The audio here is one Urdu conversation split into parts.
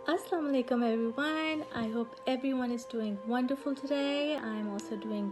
Assalamu alaikum everyone. I hope everyone is doing wonderful today. I'm also doing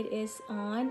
it is on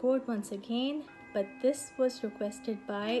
quote once again, but this was requested by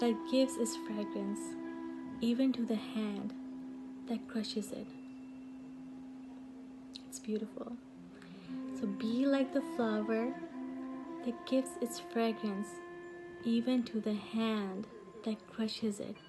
that gives its fragrance even to the hand that crushes it. It's beautiful. So be like the flower that gives its fragrance even to the hand that crushes it.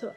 So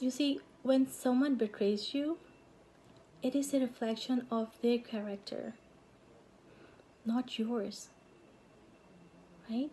you see, when someone betrays you, it is a reflection of their character, not yours, right?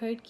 hurt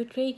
betray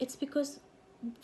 it's because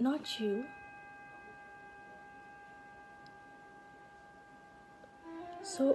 not you. So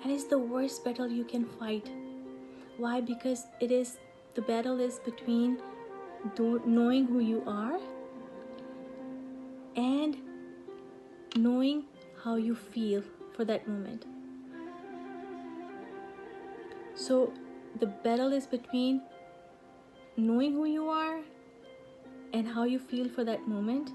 And it's the worst battle you can fight. Why? Because the battle is between knowing who you are and knowing how you feel for that moment. So the battle is between knowing who you are and how you feel for that moment.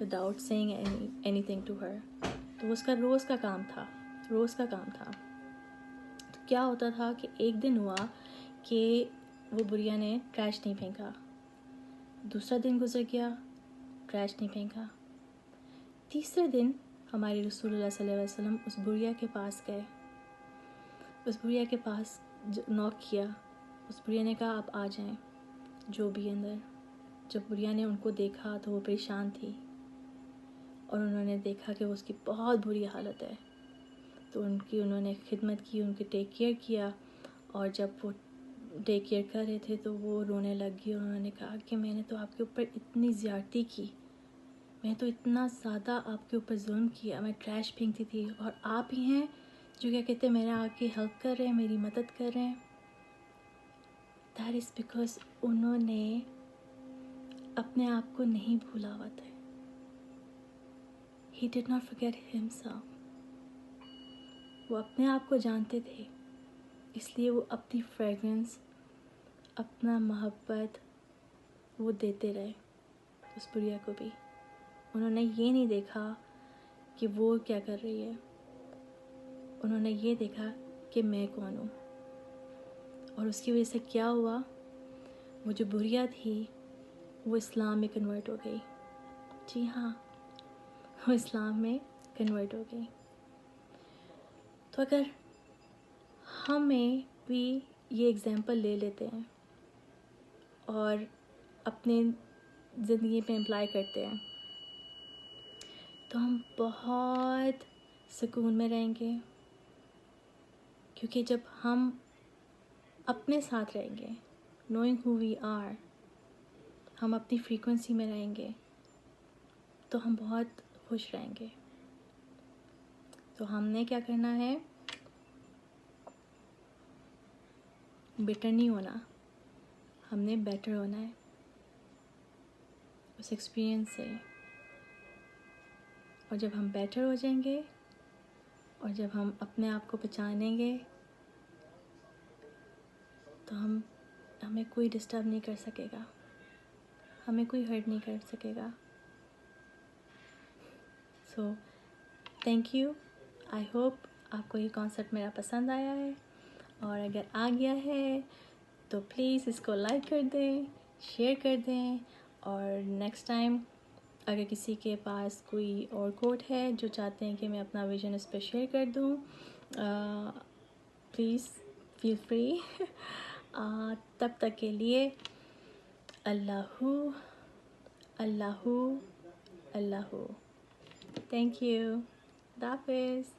Without seeing anything to her. تو اس کا روز کا کام تھا. تو کیا ہوتا تھا کہ ایک دن ہوا کہ وہ بڑھیا نے ٹریش نہیں پھینکا, دوسرا دن گزر گیا, ٹریش نہیں پھینکا, تیسرے دن ہمارے رسول اللہ صلی اللہ علیہ وسلم اس بڑھیا کے پاس گئے, اس بڑھیا کے پاس نوک کیا. اس بڑھیا نے کہا آپ آ جائیں جو بھی اندر. جب بڑھیا نے ان کو دیکھا تو وہ پریشان تھی, اور انہوں نے دیکھا کہ اس کی بہت بری حالت ہے, تو انہوں نے خدمت کی, ان کی ٹیک کیئر کیا. اور جب وہ ٹیک کیئر کر رہے تھے تو وہ رونے لگ گئی, اور انہوں نے کہا کہ میں نے تو آپ کے اوپر اتنی زیادتی کی, میں تو اتنا زیادہ آپ کے اوپر ظلم کیا, میں ٹریش پھینکتی تھی, اور آپ ہی ہیں جو کیا کہتے ہیں میرے آ کے ہیلپ کر رہے ہیں, میری مدد کر رہے ہیں. دیٹ از بیکاز انہوں نے اپنے آپ کو نہیں بھولا ہوا تھا. He did not forget himself. وہ اپنے آپ کو جانتے تھے, اس لیے وہ اپنی فریگرنس, اپنا محبت وہ دیتے رہے اس بڑھیا کو بھی. انہوں نے یہ نہیں دیکھا کہ وہ کیا کر رہی ہے, انہوں نے یہ دیکھا کہ میں کون ہوں. اور اس کی وجہ سے کیا ہوا, وہ جو بڑھیا تھی وہ اسلام میں کنورٹ ہو گئی. جی ہاں, وہ اسلام میں کنورٹ ہو گئی. تو اگر ہمیں بھی یہ اگزامپل لے لیتے ہیں اور اپنے زندگی پہ امپلائی کرتے ہیں تو ہم بہت سکون میں رہیں گے, کیونکہ جب ہم اپنے ساتھ رہیں گے, نوئنگ ہو وی آر, ہم اپنی فریکوینسی میں رہیں گے تو ہم بہت خوش رہیں گے. تو ہم نے کیا کرنا ہے, بیٹر نہیں ہونا, ہم نے بیٹر ہونا ہے اس ایکسپیرئنس سے. اور جب ہم بیٹر ہو جائیں گے, اور جب ہم اپنے آپ کو پہچانیں گے, تو ہمیں کوئی ڈسٹرب نہیں کر سکے گا, ہمیں کوئی ہرٹ نہیں کر سکے گا. So thank you. I hope آپ کو یہ کانسیپٹ میرا پسند آیا ہے, اور اگر آ گیا ہے تو پلیز اس کو لائک کر دیں, شیئر کر دیں. اور نیکسٹ ٹائم اگر کسی کے پاس کوئی اور کوٹ ہے جو چاہتے ہیں کہ میں اپنا ویژن اس پہ شیئر کر دوں, پلیز فیل فری. تب تک کے لیے اللہ اللہ اللہ. Thank you. خدا حافظ.